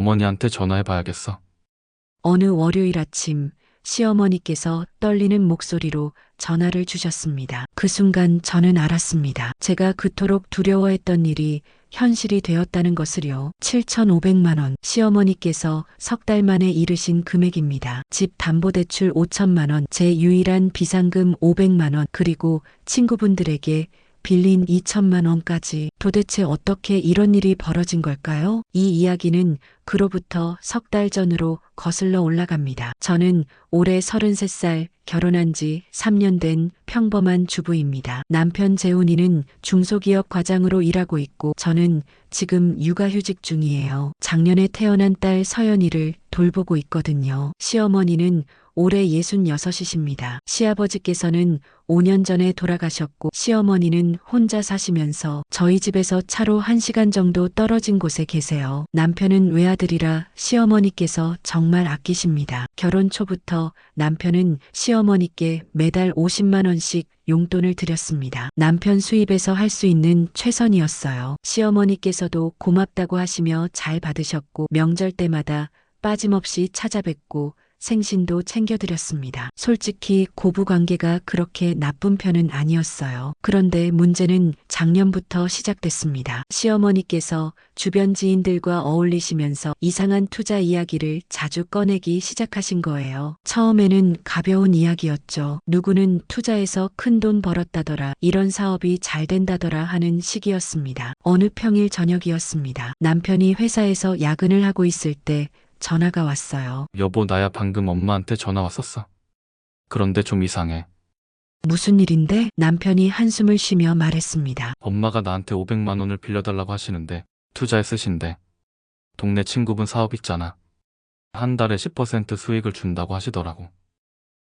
어머니한테 전화해봐야겠어. 어느 월요일 아침 시어머니께서 떨리는 목소리로 전화를 주셨습니다. 그 순간 저는 알았습니다. 제가 그토록 두려워했던 일이 현실이 되었다는 것을요. 7,500만 원. 시어머니께서 석 달 만에 이르신 금액입니다. 집 담보대출 5천만 원, 제 유일한 비상금 500만 원, 그리고 친구분들에게 빌린 2천만 원까지. 도대체 어떻게 이런 일이 벌어진 걸까요? 이 이야기는 그로부터 석 달 전으로 거슬러 올라갑니다. 저는 올해 33살, 결혼한 지 3년 된 평범한 주부입니다. 남편 재훈이는 중소기업 과장으로 일하고 있고 저는 지금 육아휴직 중이에요. 작년에 태어난 딸 서연이를 돌보고 있거든요. 시어머니는 올해 66이십니다. 시아버지께서는 5년 전에 돌아가셨고 시어머니는 혼자 사시면서 저희 집에서 차로 1시간 정도 떨어진 곳에 계세요. 남편은 외아들이라 시어머니께서 정말 아끼십니다. 결혼 초부터 남편은 시어머니께 매달 50만 원씩 용돈을 드렸습니다. 남편 수입에서 할 수 있는 최선이었어요. 시어머니께서도 고맙다고 하시며 잘 받으셨고 명절 때마다 빠짐없이 찾아뵙고 생신도 챙겨드렸습니다. 솔직히 고부관계가 그렇게 나쁜 편은 아니었어요. 그런데 문제는 작년부터 시작됐습니다. 시어머니께서 주변 지인들과 어울리시면서 이상한 투자 이야기를 자주 꺼내기 시작하신 거예요. 처음에는 가벼운 이야기였죠. 누구는 투자해서 큰돈 벌었다더라, 이런 사업이 잘 된다더라 하는 식이었습니다. 어느 평일 저녁이었습니다. 남편이 회사에서 야근을 하고 있을 때 전화가 왔어요. 여보, 나야 방금 엄마한테 전화 왔었어. 그런데 좀 이상해. 무슨 일인데? 남편이 한숨을 쉬며 말했습니다. 엄마가 나한테 500만 원을 빌려달라고 하시는데 투자에 쓰신대. 동네 친구분 사업 있잖아. 한 달에 10% 수익을 준다고 하시더라고.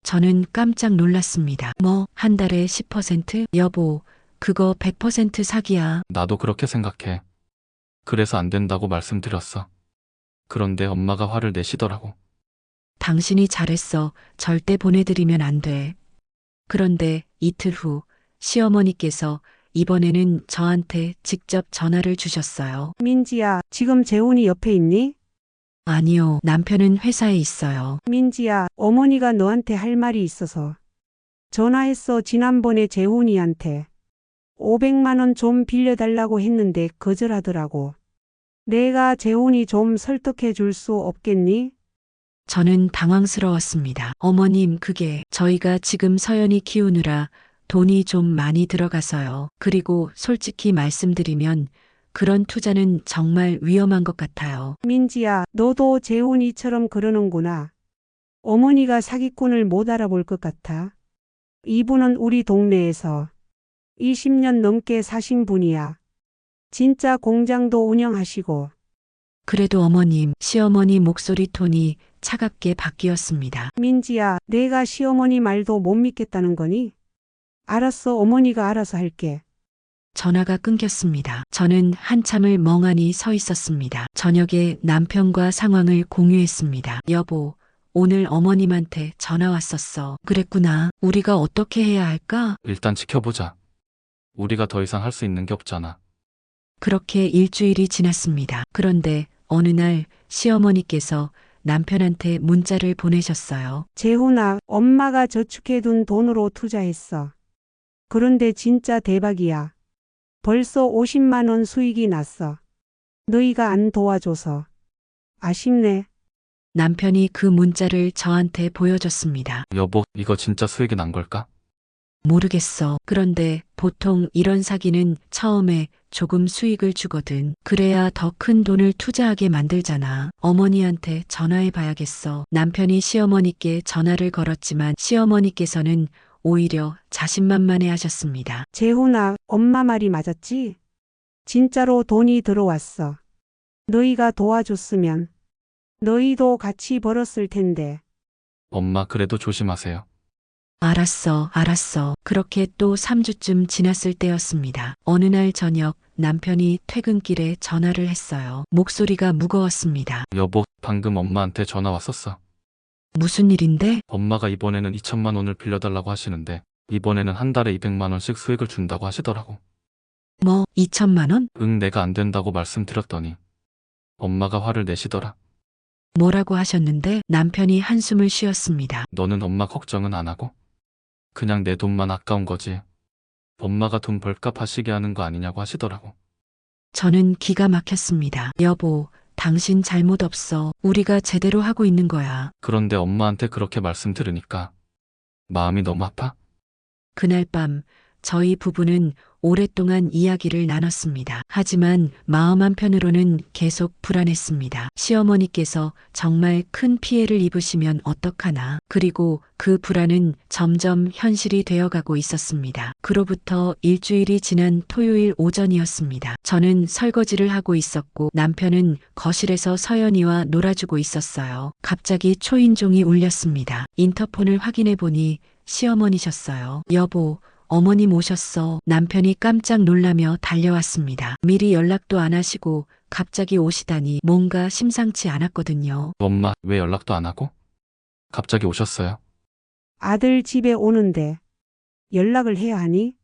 저는 깜짝 놀랐습니다. 뭐, 한 달에 10%? 여보, 그거 100% 사기야. 나도 그렇게 생각해. 그래서 안 된다고 말씀드렸어. 그런데 엄마가 화를 내시더라고. 당신이 잘했어. 절대 보내드리면 안 돼. 그런데 이틀 후 시어머니께서 이번에는 저한테 직접 전화를 주셨어요. 민지야, 지금 재훈이 옆에 있니? 아니요, 남편은 회사에 있어요. 민지야, 어머니가 너한테 할 말이 있어서. 전화했어, 지난번에 재훈이한테. 500만 원 좀 빌려달라고 했는데 거절하더라고. 내가 재훈이 좀 설득해 줄 수 없겠니? 저는 당황스러웠습니다. 어머님, 그게 저희가 지금 서연이 키우느라 돈이 좀 많이 들어가서요. 그리고 솔직히 말씀드리면 그런 투자는 정말 위험한 것 같아요. 민지야, 너도 재훈이처럼 그러는구나. 어머니가 사기꾼을 못 알아볼 것 같아. 이분은 우리 동네에서 20년 넘게 사신 분이야. 진짜 공장도 운영하시고. 그래도 어머님, 시어머니 목소리 톤이 차갑게 바뀌었습니다. 민지야, 내가 시어머니 말도 못 믿겠다는 거니? 알았어, 어머니가 알아서 할게. 전화가 끊겼습니다. 저는 한참을 멍하니 서 있었습니다. 저녁에 남편과 상황을 공유했습니다. 여보, 오늘 어머님한테 전화 왔었어. 그랬구나. 우리가 어떻게 해야 할까? 일단 지켜보자. 우리가 더 이상 할 수 있는 게 없잖아. 그렇게 일주일이 지났습니다. 그런데 어느 날 시어머니께서 남편한테 문자를 보내셨어요. 재훈아, 엄마가 저축해둔 돈으로 투자했어. 그런데 진짜 대박이야. 벌써 50만 원 수익이 났어. 너희가 안 도와줘서. 아쉽네. 남편이 그 문자를 저한테 보여줬습니다. 여보, 이거 진짜 수익이 난 걸까? 모르겠어. 그런데 보통 이런 사기는 처음에 조금 수익을 주거든. 그래야 더 큰 돈을 투자하게 만들잖아. 어머니한테 전화해 봐야겠어. 남편이 시어머니께 전화를 걸었지만 시어머니께서는 오히려 자신만만해 하셨습니다. 재훈아, 엄마 말이 맞았지? 진짜로 돈이 들어왔어. 너희가 도와줬으면 너희도 같이 벌었을 텐데. 엄마, 그래도 조심하세요. 알았어, 알았어. 그렇게 또 3주쯤 지났을 때였습니다. 어느 날 저녁 남편이 퇴근길에 전화를 했어요. 목소리가 무거웠습니다. 여보, 방금 엄마한테 전화 왔었어. 무슨 일인데? 엄마가 이번에는 2천만 원을 빌려달라고 하시는데 이번에는 한 달에 200만 원씩 수익을 준다고 하시더라고. 뭐, 2천만 원? 응, 내가 안 된다고 말씀드렸더니 엄마가 화를 내시더라. 뭐라고 하셨는데? 남편이 한숨을 쉬었습니다. 너는 엄마 걱정은 안 하고? 그냥 내 돈만 아까운 거지. 엄마가 돈 벌값 하시게 하는 거 아니냐고 하시더라고. 저는 기가 막혔습니다. 여보, 당신 잘못 없어. 우리가 제대로 하고 있는 거야. 그런데 엄마한테 그렇게 말씀 들으니까 마음이 너무 아파? 그날 밤 저희 부부는 오랫동안 이야기를 나눴습니다. 하지만 마음 한편으로는 계속 불안했습니다. 시어머니께서 정말 큰 피해를 입으시면 어떡하나. 그리고 그 불안은 점점 현실이 되어가고 있었습니다. 그로부터 일주일이 지난 토요일 오전이었습니다. 저는 설거지를 하고 있었고 남편은 거실에서 서연이와 놀아주고 있었어요. 갑자기 초인종이 울렸습니다. 인터폰을 확인해 보니 시어머니셨어요. 여보, 어머님 오셨어. 남편이 깜짝 놀라며 달려왔습니다. 미리 연락도 안 하시고 갑자기 오시다니 뭔가 심상치 않았거든요. 엄마, 왜 연락도 안 하고? 갑자기 오셨어요? 아들 집에 오는데 연락을 해야 하니?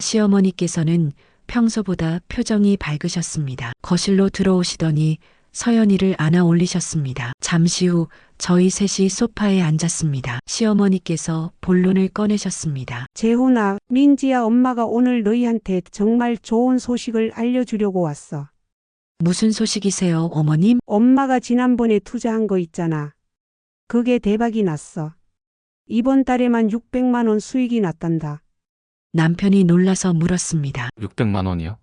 시어머니께서는 평소보다 표정이 밝으셨습니다. 거실로 들어오시더니 서연이를 안아 올리셨습니다. 잠시 후 저희 셋이 소파에 앉았습니다. 시어머니께서 본론을 꺼내셨습니다. 재훈아, 민지야, 엄마가 오늘 너희한테 정말 좋은 소식을 알려주려고 왔어. 무슨 소식이세요, 어머님? 엄마가 지난번에 투자한 거 있잖아. 그게 대박이 났어. 이번 달에만 600만 원 수익이 났단다. 남편이 놀라서 물었습니다. 600만 원이요?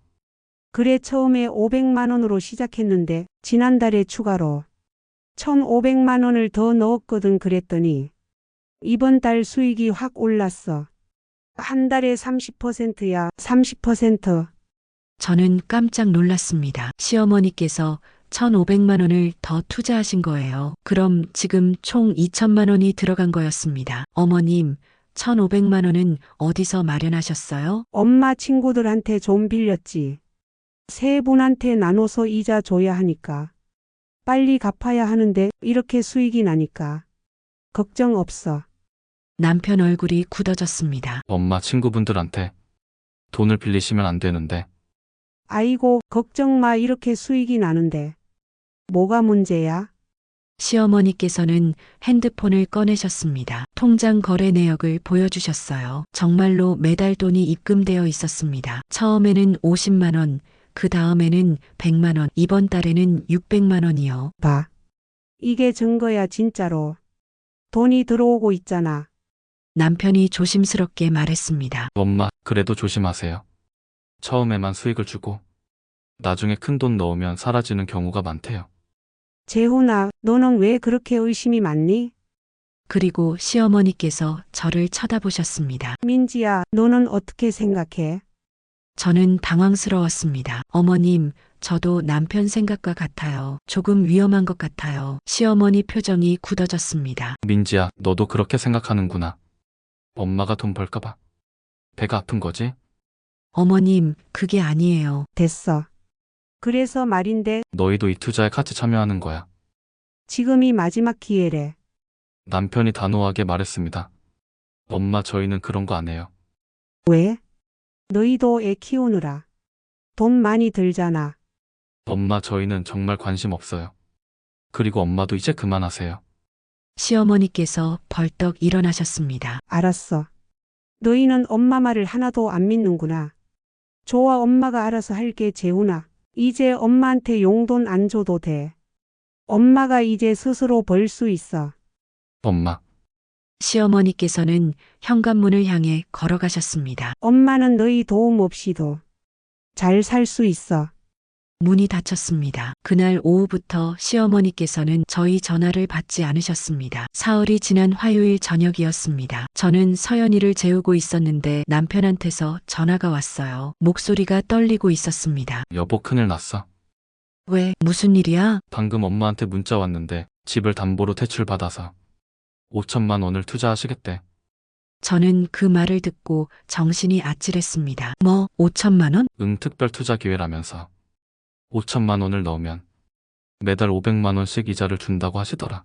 그래, 처음에 500만 원으로 시작했는데 지난달에 추가로 1,500만 원을 더 넣었거든. 그랬더니 이번 달 수익이 확 올랐어. 한 달에 30%야, 30%. 저는 깜짝 놀랐습니다. 시어머니께서 1,500만 원을 더 투자하신 거예요. 그럼 지금 총 2천만 원이 들어간 거였습니다. 어머님, 1,500만 원은 어디서 마련하셨어요? 엄마 친구들한테 좀 빌렸지. 세 분한테 나눠서 이자 줘야 하니까. 빨리 갚아야 하는데 이렇게 수익이 나니까. 걱정 없어. 남편 얼굴이 굳어졌습니다. 엄마 친구분들한테 돈을 빌리시면 안 되는데. 아이고, 걱정 마. 이렇게 수익이 나는데. 뭐가 문제야? 시어머니께서는 핸드폰을 꺼내셨습니다. 통장 거래 내역을 보여주셨어요. 정말로 매달 돈이 입금되어 있었습니다. 처음에는 50만 원, 그 다음에는 100만 원, 이번 달에는 600만 원이요. 봐. 이게 증거야, 진짜로. 돈이 들어오고 있잖아. 남편이 조심스럽게 말했습니다. 엄마, 그래도 조심하세요. 처음에만 수익을 주고 나중에 큰 돈 넣으면 사라지는 경우가 많대요. 재훈아, 너는 왜 그렇게 의심이 많니? 그리고 시어머니께서 저를 쳐다보셨습니다. 민지야, 너는 어떻게 생각해? 저는 당황스러웠습니다. 어머님, 저도 남편 생각과 같아요. 조금 위험한 것 같아요. 시어머니 표정이 굳어졌습니다. 민지야, 너도 그렇게 생각하는구나. 엄마가 돈 벌까봐 배가 아픈 거지? 어머님, 그게 아니에요. 됐어. 그래서 말인데 너희도 이 투자에 같이 참여하는 거야. 지금이 마지막 기회래. 남편이 단호하게 말했습니다. 엄마, 저희는 그런 거 안 해요. 왜? 너희도 애 키우느라 돈 많이 들잖아. 엄마, 저희는 정말 관심 없어요. 그리고 엄마도 이제 그만하세요. 시어머니께서 벌떡 일어나셨습니다. 알았어. 너희는 엄마 말을 하나도 안 믿는구나. 좋아, 엄마가 알아서 할게. 재훈아, 이제 엄마한테 용돈 안 줘도 돼. 엄마가 이제 스스로 벌 수 있어. 엄마, 시어머니께서는 현관문을 향해 걸어가셨습니다. 엄마는 너희 도움 없이도 잘 살 수 있어. 문이 닫혔습니다. 그날 오후부터 시어머니께서는 저희 전화를 받지 않으셨습니다. 사흘이 지난 화요일 저녁이었습니다. 저는 서연이를 재우고 있었는데 남편한테서 전화가 왔어요. 목소리가 떨리고 있었습니다. 여보, 큰일 났어. 왜? 무슨 일이야? 방금 엄마한테 문자 왔는데 집을 담보로 대출받아서 5천만 원을 투자하시겠대. 저는 그 말을 듣고 정신이 아찔했습니다. 뭐, 5천만 원? 특별 투자 기회라면서 5천만 원을 넣으면 매달 500만 원씩 이자를 준다고 하시더라.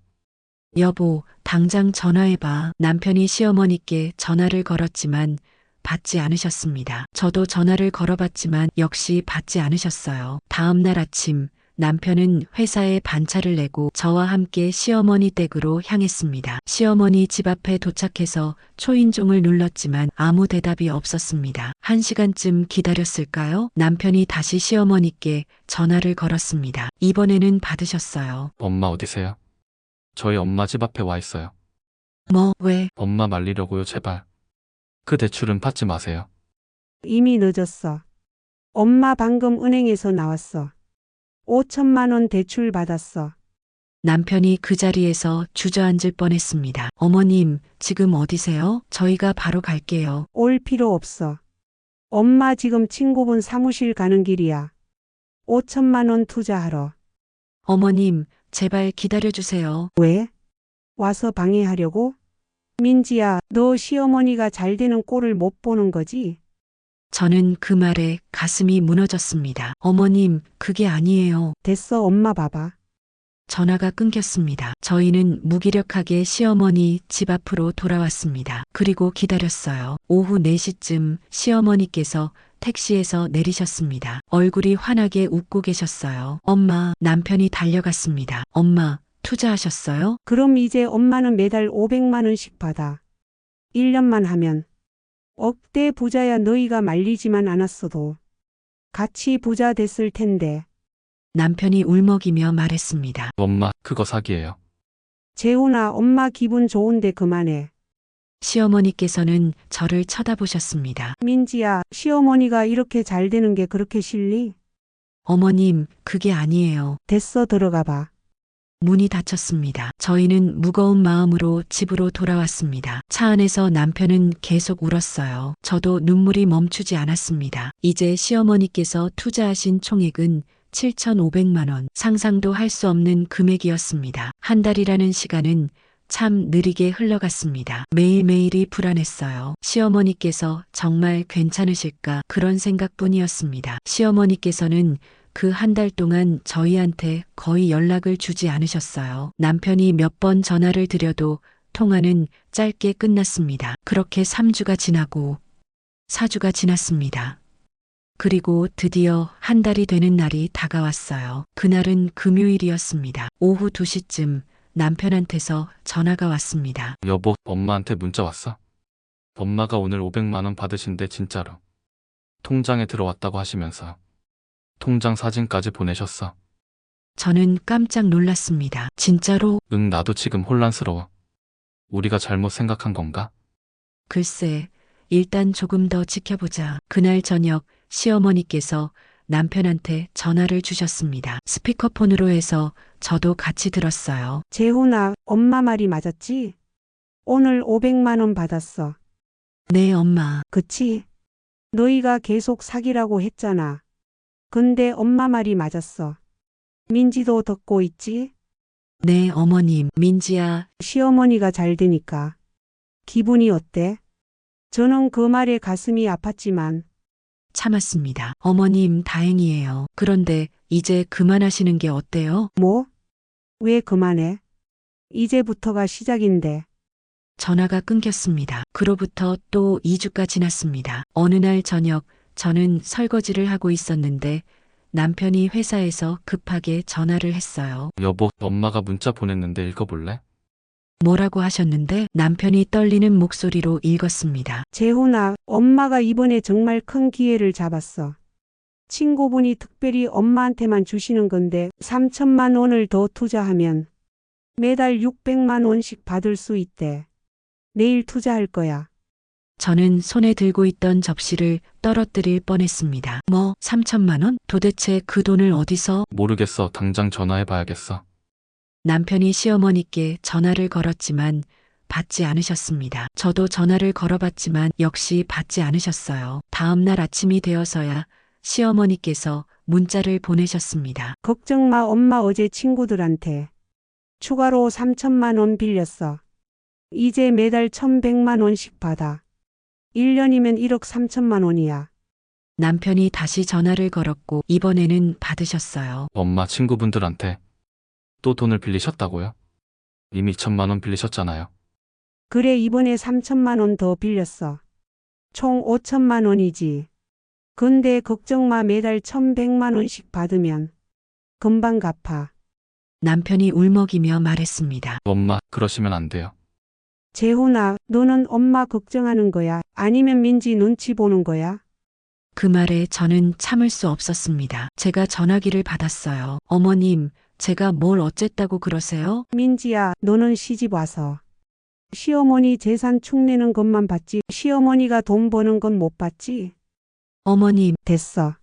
여보, 당장 전화해봐. 남편이 시어머니께 전화를 걸었지만 받지 않으셨습니다. 저도 전화를 걸어봤지만 역시 받지 않으셨어요. 다음 날 아침 남편은 회사에 반차를 내고 저와 함께 시어머니 댁으로 향했습니다. 시어머니 집 앞에 도착해서 초인종을 눌렀지만 아무 대답이 없었습니다. 1시간쯤 기다렸을까요? 남편이 다시 시어머니께 전화를 걸었습니다. 이번에는 받으셨어요. 엄마 어디세요? 저희 엄마 집 앞에 와 있어요. 뭐, 왜? 엄마 말리려고요, 제발. 그 대출은 받지 마세요. 이미 늦었어. 엄마 방금 은행에서 나왔어. 5천만 원 대출 받았어. 남편이 그 자리에서 주저앉을 뻔했습니다. 어머님, 지금 어디세요? 저희가 바로 갈게요. 올 필요 없어. 엄마 지금 친구분 사무실 가는 길이야. 5천만 원 투자하러. 어머님, 제발 기다려주세요. 왜? 와서 방해하려고? 민지야, 너 시어머니가 잘 되는 꼴을 못 보는 거지? 저는 그 말에 가슴이 무너졌습니다. 어머님, 그게 아니에요. 됐어, 엄마 봐봐. 전화가 끊겼습니다. 저희는 무기력하게 시어머니 집 앞으로 돌아왔습니다. 그리고 기다렸어요. 오후 4시쯤 시어머니께서 택시에서 내리셨습니다. 얼굴이 환하게 웃고 계셨어요. 엄마, 남편이 달려갔습니다. 엄마, 투자하셨어요? 그럼 이제 엄마는 매달 500만 원씩 받아. 1년만 하면. 억대 부자야 너희가 말리지만 않았어도. 같이 부자 됐을 텐데. 남편이 울먹이며 말했습니다. 엄마, 그거 사기예요. 재훈아, 엄마 기분 좋은데 그만해. 시어머니께서는 저를 쳐다보셨습니다. 민지야, 시어머니가 이렇게 잘 되는 게 그렇게 싫니? 어머님, 그게 아니에요. 됐어, 들어가 봐. 문이 닫혔습니다. 저희는 무거운 마음으로 집으로 돌아왔습니다. 차 안에서 남편은 계속 울었어요. 저도 눈물이 멈추지 않았습니다. 이제 시어머니께서 투자하신 총액은 7,500만 원, 상상도 할 수 없는 금액이었습니다. 한 달이라는 시간은 참 느리게 흘러갔습니다. 매일매일이 불안했어요. 시어머니께서 정말 괜찮으실까 그런 생각뿐이었습니다. 시어머니께서는 그 한 달 동안 저희한테 거의 연락을 주지 않으셨어요. 남편이 몇 번 전화를 드려도 통화는 짧게 끝났습니다. 그렇게 3주가 지나고 4주가 지났습니다. 그리고 드디어 한 달이 되는 날이 다가왔어요. 그날은 금요일이었습니다. 오후 2시쯤 남편한테서 전화가 왔습니다. 여보, 엄마한테 문자 왔어? 엄마가 오늘 500만 원 받으신대, 진짜로. 통장에 들어왔다고 하시면서 통장 사진까지 보내셨어. 저는 깜짝 놀랐습니다. 진짜로? 응, 나도 지금 혼란스러워. 우리가 잘못 생각한 건가? 글쎄, 일단 조금 더 지켜보자. 그날 저녁 시어머니께서 남편한테 전화를 주셨습니다. 스피커폰으로 해서 저도 같이 들었어요. 재훈아, 엄마 말이 맞았지? 오늘 500만 원 받았어. 네, 엄마. 그치? 너희가 계속 사기라고 했잖아. 근데 엄마 말이 맞았어. 민지도 듣고 있지? 네, 어머님. 민지야, 시어머니가 잘 되니까. 기분이 어때? 저는 그 말에 가슴이 아팠지만 참았습니다. 어머님, 다행이에요. 그런데 이제 그만하시는 게 어때요? 뭐? 왜 그만해? 이제부터가 시작인데. 전화가 끊겼습니다. 그로부터 또 2주가 지났습니다. 어느 날 저녁 저는 설거지를 하고 있었는데 남편이 회사에서 급하게 전화를 했어요. 여보, 엄마가 문자 보냈는데 읽어볼래? 뭐라고 하셨는데? 남편이 떨리는 목소리로 읽었습니다. 재훈아, 엄마가 이번에 정말 큰 기회를 잡았어. 친구분이 특별히 엄마한테만 주시는 건데 3천만 원을 더 투자하면 매달 600만 원씩 받을 수 있대. 내일 투자할 거야. 저는 손에 들고 있던 접시를 떨어뜨릴 뻔했습니다. 뭐, 3천만 원? 도대체 그 돈을 어디서? 모르겠어. 당장 전화해봐야겠어. 남편이 시어머니께 전화를 걸었지만 받지 않으셨습니다. 저도 전화를 걸어봤지만 역시 받지 않으셨어요. 다음 날 아침이 되어서야 시어머니께서 문자를 보내셨습니다. 걱정 마, 엄마 어제 친구들한테 추가로 3천만 원 빌렸어. 이제 매달 1,100만 원씩 받아. 1년이면 1억 3천만 원이야. 남편이 다시 전화를 걸었고 이번에는 받으셨어요. 엄마 친구분들한테 또 돈을 빌리셨다고요? 이미 1,000만 원 빌리셨잖아요. 그래, 이번에 3천만 원 더 빌렸어. 총 5천만 원이지. 근데 걱정 마, 매달 1,100만 원씩 받으면 금방 갚아. 남편이 울먹이며 말했습니다. 엄마, 그러시면 안 돼요. 재훈아, 너는 엄마 걱정하는 거야? 아니면 민지 눈치 보는 거야? 그 말에 저는 참을 수 없었습니다. 제가 전화기를 받았어요. 어머님, 제가 뭘 어쨌다고 그러세요? 민지야, 너는 시집 와서 시어머니 재산 축내는 것만 봤지 시어머니가 돈 버는 건 못 봤지? 어머님, 됐어.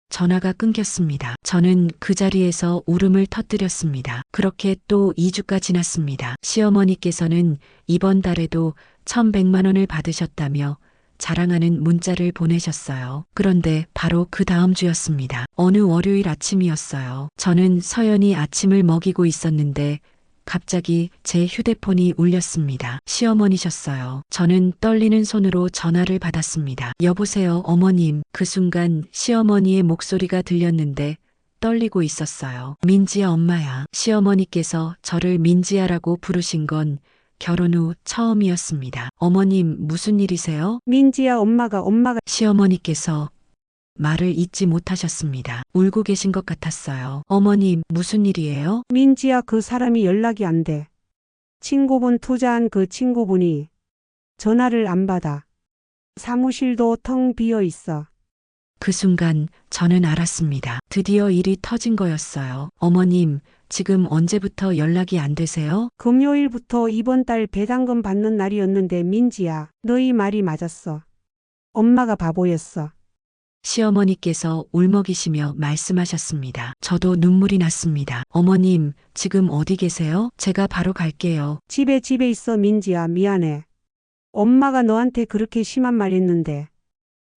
전화가 끊겼습니다. 저는 그 자리에서 울음을 터뜨렸습니다. 그렇게 또 2주가 지났습니다. 시어머니께서는 이번 달에도 1,100만 원을 받으셨다며 자랑하는 문자를 보내셨어요. 그런데 바로 그 다음 주였습니다. 어느 월요일 아침이었어요. 저는 서연이 아침을 먹이고 있었는데 갑자기 제 휴대폰이 울렸습니다. 시어머니셨어요. 저는 떨리는 손으로 전화를 받았습니다. 여보세요, 어머님. 그 순간 시어머니의 목소리가 들렸는데 떨리고 있었어요. 민지야, 엄마야. 시어머니께서 저를 민지야라고 부르신 건 결혼 후 처음이었습니다. 어머님, 무슨 일이세요? 민지야, 엄마가 시어머니께서 말을 잇지 못하셨습니다. 울고 계신 것 같았어요. 어머님, 무슨 일이에요? 민지야, 그 사람이 연락이 안 돼. 친구분 투자한 그 친구분이 전화를 안 받아. 사무실도 텅 비어 있어. 그 순간 저는 알았습니다. 드디어 일이 터진 거였어요. 어머님, 지금 언제부터 연락이 안 되세요? 금요일부터 이번 달 배당금 받는 날이었는데 민지야, 너희 말이 맞았어. 엄마가 바보였어. 시어머니께서 울먹이시며 말씀하셨습니다. 저도 눈물이 났습니다. 어머님, 지금 어디 계세요? 제가 바로 갈게요. 집에 있어. 민지야, 미안해. 엄마가 너한테 그렇게 심한 말 했는데.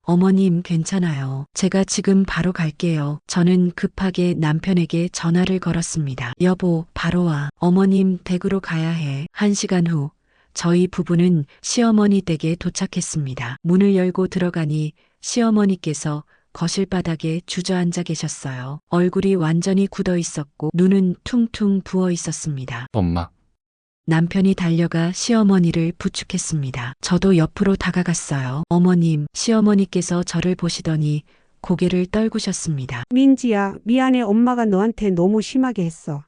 어머님, 괜찮아요. 제가 지금 바로 갈게요. 저는 급하게 남편에게 전화를 걸었습니다. 여보, 바로 와. 어머님, 댁으로 가야 해. 1시간 후 저희 부부는 시어머니 댁에 도착했습니다. 문을 열고 들어가니 시어머니께서 거실 바닥에 주저앉아 계셨어요. 얼굴이 완전히 굳어 있었고 눈은 퉁퉁 부어 있었습니다. 엄마, 남편이 달려가 시어머니를 부축했습니다. 저도 옆으로 다가갔어요. 어머님, 시어머니께서 저를 보시더니 고개를 떨구셨습니다. 민지야, 미안해. 엄마가 너한테 너무 심하게 했어.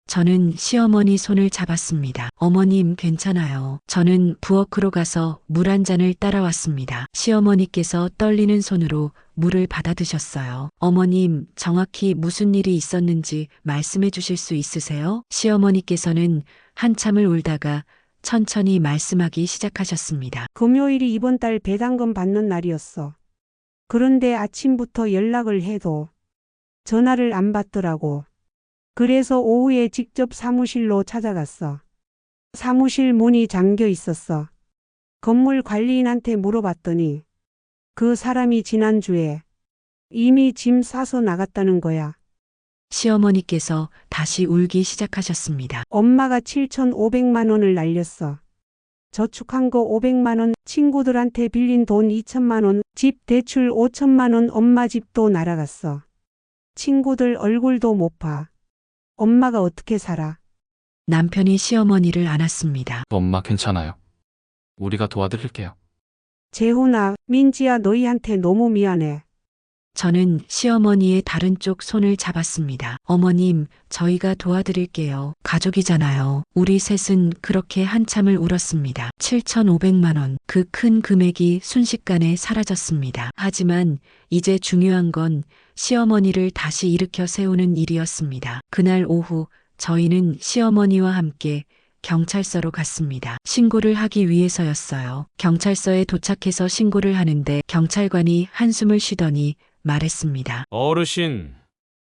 저는 시어머니 손을 잡았습니다. 어머님, 괜찮아요. 저는 부엌으로 가서 물 한 잔을 따라왔습니다. 시어머니께서 떨리는 손으로 물을 받아 드셨어요. 어머님, 정확히 무슨 일이 있었는지 말씀해 주실 수 있으세요? 시어머니께서는 한참을 울다가 천천히 말씀하기 시작하셨습니다. 금요일이 이번 달 배당금 받는 날이었어. 그런데 아침부터 연락을 해도 전화를 안 받더라고. 그래서 오후에 직접 사무실로 찾아갔어. 사무실 문이 잠겨 있었어. 건물 관리인한테 물어봤더니 그 사람이 지난주에 이미 짐 싸서 나갔다는 거야. 시어머니께서 다시 울기 시작하셨습니다. 엄마가 7,500만 원을 날렸어. 저축한 거 500만 원, 친구들한테 빌린 돈 2천만 원, 집 대출 5천만 원, 엄마 집도 날아갔어. 친구들 얼굴도 못 봐. 엄마가 어떻게 살아? 남편이 시어머니를 안았습니다. 엄마 괜찮아요. 우리가 도와드릴게요. 재훈아, 민지야, 너희한테 너무 미안해. 저는 시어머니의 다른 쪽 손을 잡았습니다. 어머님, 저희가 도와드릴게요. 가족이잖아요. 우리 셋은 그렇게 한참을 울었습니다. 7,500만 원. 그 큰 금액이 순식간에 사라졌습니다. 하지만 이제 중요한 건 시어머니를 다시 일으켜 세우는 일이었습니다. 그날 오후 저희는 시어머니와 함께 경찰서로 갔습니다. 신고를 하기 위해서였어요. 경찰서에 도착해서 신고를 하는데 경찰관이 한숨을 쉬더니 말했습니다. 어르신,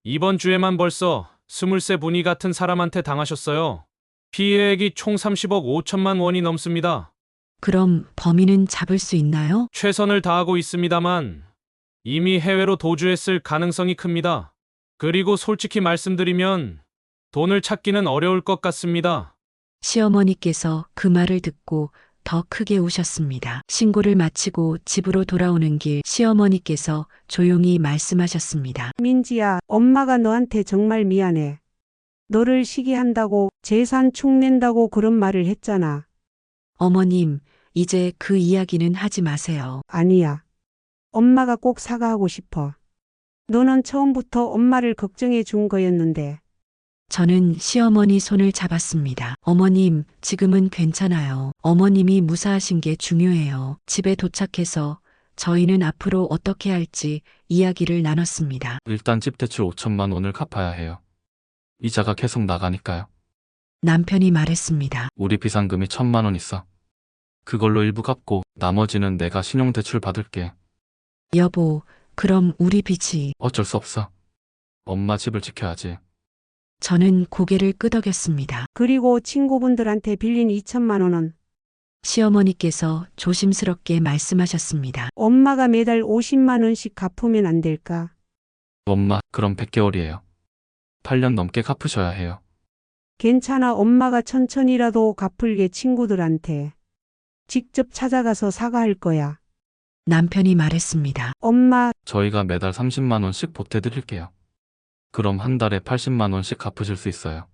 이번 주에만 벌써 23분이 같은 사람한테 당하셨어요. 피해액이 총 30억 5천만 원이 넘습니다. 그럼 범인은 잡을 수 있나요? 최선을 다하고 있습니다만 이미 해외로 도주했을 가능성이 큽니다. 그리고 솔직히 말씀드리면 돈을 찾기는 어려울 것 같습니다. 시어머니께서 그 말을 듣고 더 크게 우셨습니다. 신고를 마치고 집으로 돌아오는 길 시어머니께서 조용히 말씀하셨습니다. 민지야, 엄마가 너한테 정말 미안해. 너를 시기한다고, 재산 축낸다고 그런 말을 했잖아. 어머님, 이제 그 이야기는 하지 마세요. 아니야. 엄마가 꼭 사과하고 싶어. 너는 처음부터 엄마를 걱정해 준 거였는데. 저는 시어머니 손을 잡았습니다. 어머님, 지금은 괜찮아요. 어머님이 무사하신 게 중요해요. 집에 도착해서 저희는 앞으로 어떻게 할지 이야기를 나눴습니다. 일단 집 대출 5천만 원을 갚아야 해요. 이자가 계속 나가니까요. 남편이 말했습니다. 우리 비상금이 1천만 원 있어. 그걸로 일부 갚고 나머지는 내가 신용대출 받을게. 여보, 그럼 우리 빚이... 어쩔 수 없어. 엄마 집을 지켜야지. 저는 고개를 끄덕였습니다. 그리고 친구분들한테 빌린 2천만 원은 시어머니께서 조심스럽게 말씀하셨습니다. 엄마가 매달 50만 원씩 갚으면 안 될까? 엄마, 그럼 100개월이에요. 8년 넘게 갚으셔야 해요. 괜찮아. 엄마가 천천히라도 갚을게. 친구들한테 직접 찾아가서 사과할 거야. 남편이 말했습니다. 엄마, 저희가 매달 30만 원씩 보태드릴게요. 그럼 한 달에 80만 원씩 갚으실 수 있어요.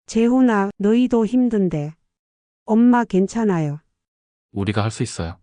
재훈아, 너희도 힘든데. 엄마 괜찮아요. 우리가 할 수 있어요.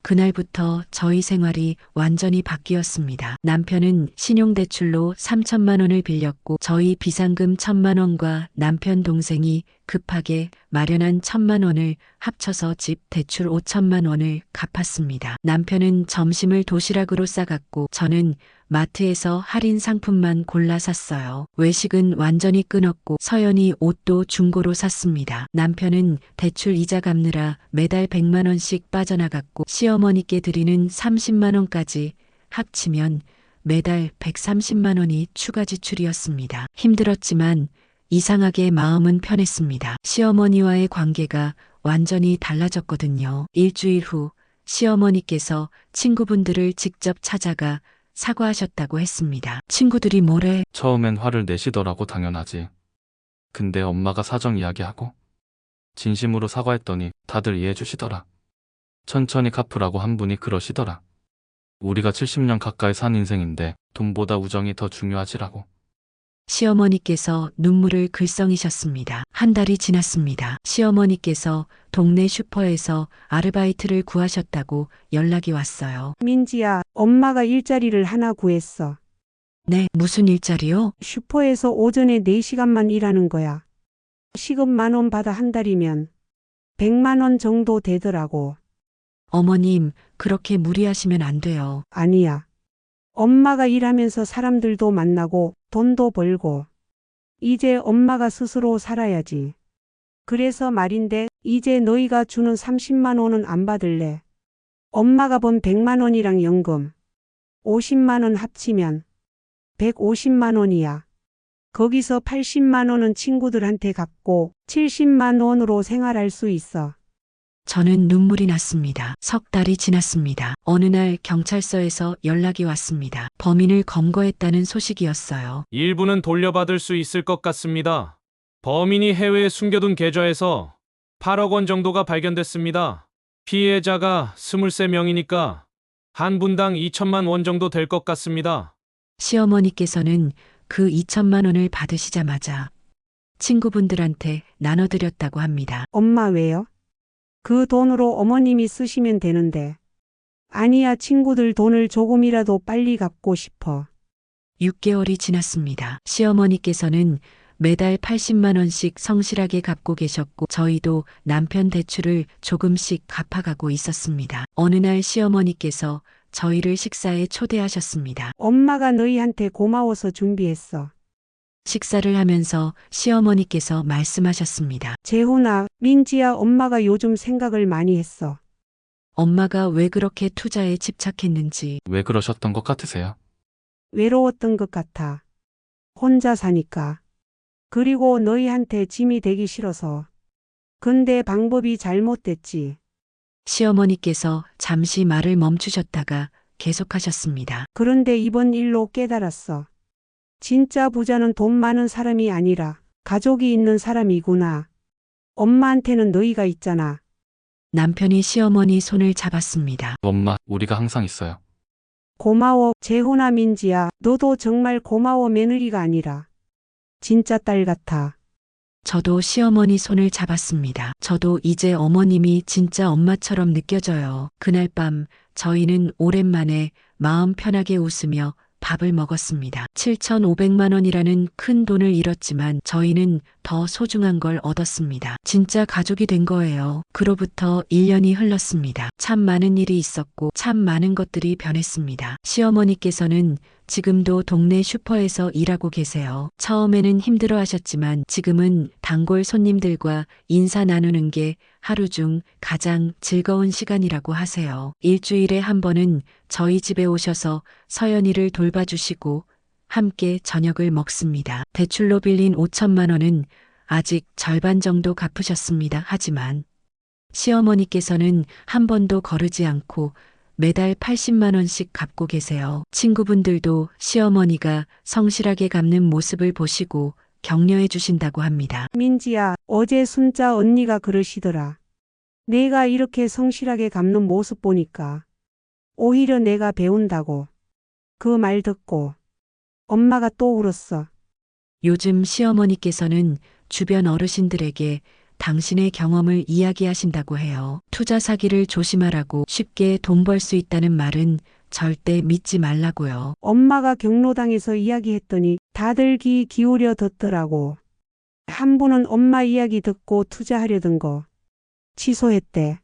그날부터 저희 생활이 완전히 바뀌었습니다. 남편은 신용대출로 3천만 원을 빌렸고 저희 비상금 1천만 원과 남편 동생이 급하게 마련한 1천만 원을 합쳐서 집 대출 5천만 원을 갚았습니다. 남편은 점심을 도시락으로 싸갔고 저는 마트에서 할인 상품만 골라 샀어요. 외식은 완전히 끊었고 서연이 옷도 중고로 샀습니다. 남편은 대출 이자 갚느라 매달 100만 원씩 빠져나갔고 시어머니께 드리는 30만 원까지 합치면 매달 130만 원이 추가 지출이었습니다. 힘들었지만 이상하게 마음은 편했습니다. 시어머니와의 관계가 완전히 달라졌거든요. 일주일 후 시어머니께서 친구분들을 직접 찾아가 사과하셨다고 했습니다. 친구들이 뭐래? 처음엔 화를 내시더라고. 당연하지. 근데 엄마가 사정 이야기하고 진심으로 사과했더니 다들 이해해 주시더라. 천천히 갚으라고 한 분이 그러시더라. 우리가 70년 가까이 산 인생인데 돈보다 우정이 더 중요하지라고. 시어머니께서 눈물을 글썽이셨습니다. 한 달이 지났습니다. 시어머니께서 동네 슈퍼에서 아르바이트를 구하셨다고 연락이 왔어요. 민지야, 엄마가 일자리를 하나 구했어. 네, 무슨 일자리요? 슈퍼에서 오전에 4시간만 일하는 거야. 시급 10,000원 받아. 한 달이면 100만 원 정도 되더라고. 어머님, 그렇게 무리하시면 안 돼요. 아니야. 엄마가 일하면서 사람들도 만나고 돈도 벌고 이제 엄마가 스스로 살아야지. 그래서 말인데 이제 너희가 주는 30만 원은 안 받을래. 엄마가 번 100만 원이랑 연금 50만 원 합치면 150만 원이야. 거기서 80만 원은 친구들한테 갚고 70만 원으로 생활할 수 있어. 저는 눈물이 났습니다. 석 달이 지났습니다. 어느 날 경찰서에서 연락이 왔습니다. 범인을 검거했다는 소식이었어요. 일부는 돌려받을 수 있을 것 같습니다. 범인이 해외에 숨겨둔 계좌에서 8억 원 정도가 발견됐습니다. 피해자가 23명이니까 한 분당 2천만 원 정도 될 것 같습니다. 시어머니께서는 그 2천만 원을 받으시자마자 친구분들한테 나눠드렸다고 합니다. 엄마 왜요? 그 돈으로 어머님이 쓰시면 되는데. 아니야, 친구들 돈을 조금이라도 빨리 갚고 싶어. 6개월이 지났습니다. 시어머니께서는 매달 80만 원씩 성실하게 갚고 계셨고 저희도 남편 대출을 조금씩 갚아가고 있었습니다. 어느 날 시어머니께서 저희를 식사에 초대하셨습니다. 엄마가 너희한테 고마워서 준비했어. 식사를 하면서 시어머니께서 말씀하셨습니다. 재훈아, 민지야, 엄마가 요즘 생각을 많이 했어. 엄마가 왜 그렇게 투자에 집착했는지. 왜 그러셨던 것 같으세요? 외로웠던 것 같아. 혼자 사니까. 그리고 너희한테 짐이 되기 싫어서. 근데 방법이 잘못됐지. 시어머니께서 잠시 말을 멈추셨다가 계속하셨습니다. 그런데 이번 일로 깨달았어. 진짜 부자는 돈 많은 사람이 아니라 가족이 있는 사람이구나. 엄마한테는 너희가 있잖아. 남편이 시어머니 손을 잡았습니다. 엄마, 우리가 항상 있어요. 고마워. 재훈아, 민지야, 너도 정말 고마워. 며느리가 아니라 진짜 딸 같아. 저도 시어머니 손을 잡았습니다. 저도 이제 어머님이 진짜 엄마처럼 느껴져요. 그날 밤 저희는 오랜만에 마음 편하게 웃으며 밥을 먹었습니다. 7,500만 원이라는 큰 돈을 잃었지만 저희는 더 소중한 걸 얻었습니다. 진짜 가족이 된 거예요. 그로부터 1년이 흘렀습니다. 참 많은 일이 있었고 참 많은 것들이 변했습니다. 시어머니께서는 지금도 동네 슈퍼에서 일하고 계세요. 처음에는 힘들어 하셨지만 지금은 단골 손님들과 인사 나누는 게 하루 중 가장 즐거운 시간이라고 하세요. 일주일에 한 번은 저희 집에 오셔서 서연이를 돌봐주시고 함께 저녁을 먹습니다. 대출로 빌린 5천만 원은 아직 절반 정도 갚으셨습니다. 하지만 시어머니께서는 한 번도 거르지 않고 매달 80만 원씩 갚고 계세요. 친구분들도 시어머니가 성실하게 갚는 모습을 보시고 격려해 주신다고 합니다. 민지야, 어제 순자 언니가 그러시더라. 내가 이렇게 성실하게 갚는 모습 보니까 오히려 내가 배운다고. 그 말 듣고 엄마가 또 울었어. 요즘 시어머니께서는 주변 어르신들에게 당신의 경험을 이야기하신다고 해요. 투자 사기를 조심하라고, 쉽게 돈 벌 수 있다는 말은 절대 믿지 말라고요. 엄마가 경로당에서 이야기했더니 다들 귀 기울여 듣더라고. 한 분은 엄마 이야기 듣고 투자하려던 거 취소했대.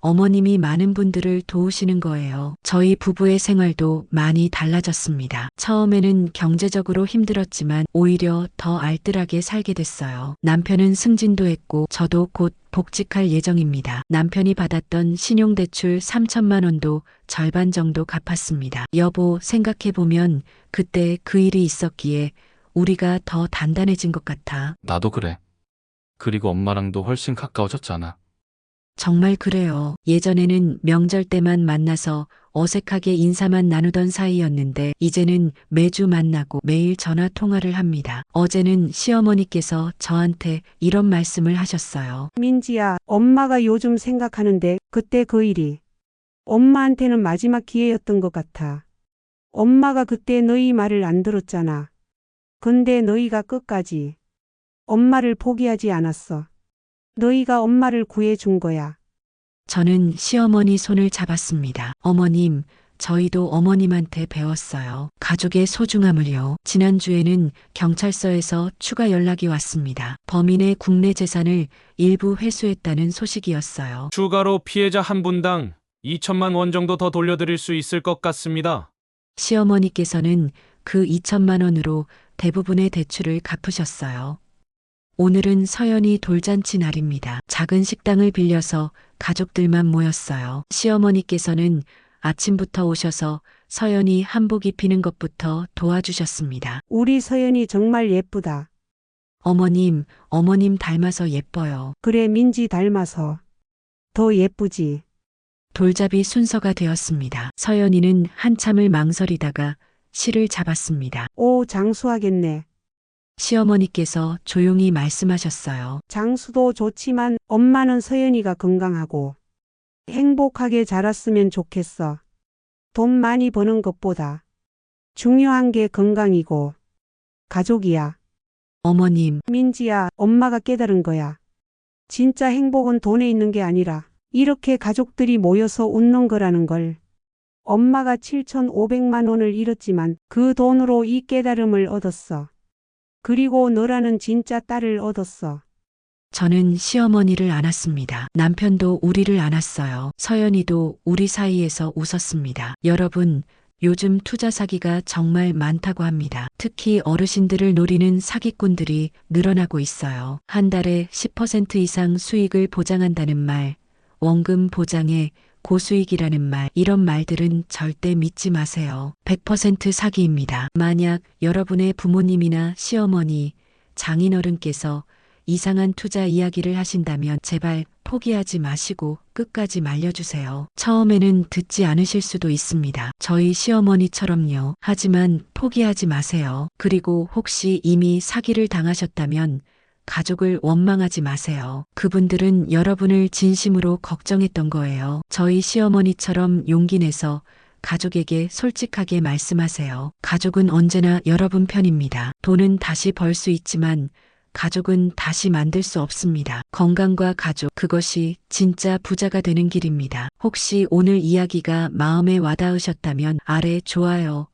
어머님이 많은 분들을 도우시는 거예요. 저희 부부의 생활도 많이 달라졌습니다. 처음에는 경제적으로 힘들었지만 오히려 더 알뜰하게 살게 됐어요. 남편은 승진도 했고 저도 곧 복직할 예정입니다. 남편이 받았던 신용대출 3천만 원도 절반 정도 갚았습니다. 여보, 생각해보면 그때 그 일이 있었기에 우리가 더 단단해진 것 같아. 나도 그래. 그리고 엄마랑도 훨씬 가까워졌잖아. 정말 그래요. 예전에는 명절 때만 만나서 어색하게 인사만 나누던 사이였는데 이제는 매주 만나고 매일 전화 통화를 합니다. 어제는 시어머니께서 저한테 이런 말씀을 하셨어요. 민지야, 엄마가 요즘 생각하는데 그때 그 일이 엄마한테는 마지막 기회였던 것 같아. 엄마가 그때 너희 말을 안 들었잖아. 근데 너희가 끝까지 엄마를 포기하지 않았어. 너희가 엄마를 구해준 거야. 저는 시어머니 손을 잡았습니다. 어머님, 저희도 어머님한테 배웠어요. 가족의 소중함을요. 지난주에는 경찰서에서 추가 연락이 왔습니다. 범인의 국내 재산을 일부 회수했다는 소식이었어요. 추가로 피해자 한 분당 2천만 원 정도 더 돌려드릴 수 있을 것 같습니다. 시어머니께서는 그 2천만 원으로 대부분의 대출을 갚으셨어요. 오늘은 서연이 돌잔치 날입니다. 작은 식당을 빌려서 가족들만 모였어요. 시어머니께서는 아침부터 오셔서 서연이 한복 입히는 것부터 도와주셨습니다. 우리 서연이 정말 예쁘다. 어머님 닮아서 예뻐요. 그래, 민지 닮아서 더 예쁘지. 돌잡이 순서가 되었습니다. 서연이는 한참을 망설이다가 실을 잡았습니다. 오, 장수하겠네. 시어머니께서 조용히 말씀하셨어요. 장수도 좋지만 엄마는 서연이가 건강하고 행복하게 자랐으면 좋겠어. 돈 많이 버는 것보다 중요한 게 건강이고 가족이야. 어머님, 민지야, 엄마가 깨달은 거야. 진짜 행복은 돈에 있는 게 아니라 이렇게 가족들이 모여서 웃는 거라는 걸. 엄마가 7,500만 원을 잃었지만 그 돈으로 이 깨달음을 얻었어. 그리고 너라는 진짜 딸을 얻었어. 저는 시어머니를 안았습니다. 남편도 우리를 안았어요. 서연이도 우리 사이에서 웃었습니다. 여러분, 요즘 투자 사기가 정말 많다고 합니다. 특히 어르신들을 노리는 사기꾼들이 늘어나고 있어요. 한 달에 10% 이상 수익을 보장한다는 말, 원금 보장에 고수익이라는 말, 이런 말들은 절대 믿지 마세요. 100% 사기입니다. 만약 여러분의 부모님이나 시어머니, 장인어른께서 이상한 투자 이야기를 하신다면 제발 포기하지 마시고 끝까지 말려주세요. 처음에는 듣지 않으실 수도 있습니다. 저희 시어머니처럼요. 하지만 포기하지 마세요. 그리고 혹시 이미 사기를 당하셨다면 가족을 원망하지 마세요. 그분들은 여러분을 진심으로 걱정했던 거예요. 저희 시어머니처럼 용기 내서 가족에게 솔직하게 말씀하세요. 가족은 언제나 여러분 편입니다. 돈은 다시 벌 수 있지만 가족은 다시 만들 수 없습니다. 건강과 가족, 그것이 진짜 부자가 되는 길입니다. 혹시 오늘 이야기가 마음에 와닿으셨다면 아래 좋아요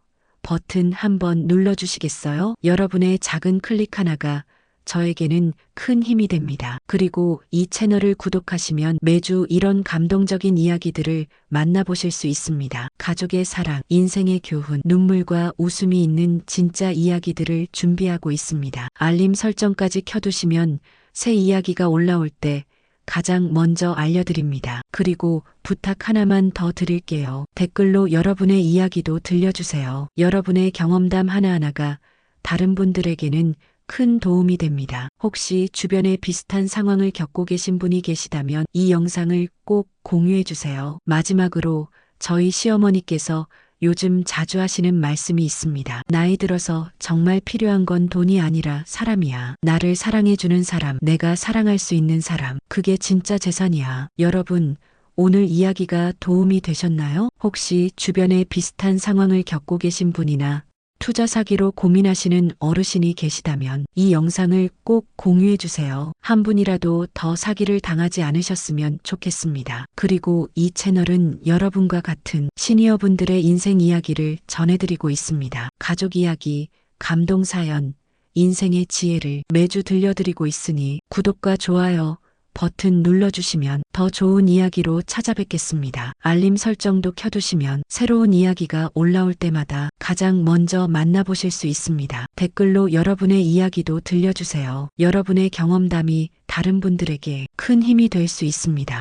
버튼 한번 눌러주시겠어요? 여러분의 작은 클릭 하나가 저에게는 큰 힘이 됩니다. 그리고 이 채널을 구독하시면 매주 이런 감동적인 이야기들을 만나보실 수 있습니다. 가족의 사랑, 인생의 교훈, 눈물과 웃음이 있는 진짜 이야기들을 준비하고 있습니다. 알림 설정까지 켜두시면 새 이야기가 올라올 때 가장 먼저 알려드립니다. 그리고 부탁 하나만 더 드릴게요. 댓글로 여러분의 이야기도 들려주세요. 여러분의 경험담 하나하나가 다른 분들에게는 큰 도움이 됩니다. 혹시 주변에 비슷한 상황을 겪고 계신 분이 계시다면 이 영상을 꼭 공유해 주세요. 마지막으로 저희 시어머니께서 요즘 자주 하시는 말씀이 있습니다. 나이 들어서 정말 필요한 건 돈이 아니라 사람이야. 나를 사랑해주는 사람, 내가 사랑할 수 있는 사람, 그게 진짜 재산이야. 여러분, 오늘 이야기가 도움이 되셨나요? 혹시 주변에 비슷한 상황을 겪고 계신 분이나 투자 사기로 고민하시는 어르신이 계시다면 이 영상을 꼭 공유해 주세요. 한 분이라도 더 사기를 당하지 않으셨으면 좋겠습니다. 그리고 이 채널은 여러분과 같은 시니어분들의 인생 이야기를 전해드리고 있습니다. 가족 이야기, 감동 사연, 인생의 지혜를 매주 들려드리고 있으니 구독과 좋아요 버튼 눌러주시면 더 좋은 이야기로 찾아뵙겠습니다. 알림 설정도 켜두시면 새로운 이야기가 올라올 때마다 가장 먼저 만나보실 수 있습니다. 댓글로 여러분의 이야기도 들려주세요. 여러분의 경험담이 다른 분들에게 큰 힘이 될 수 있습니다.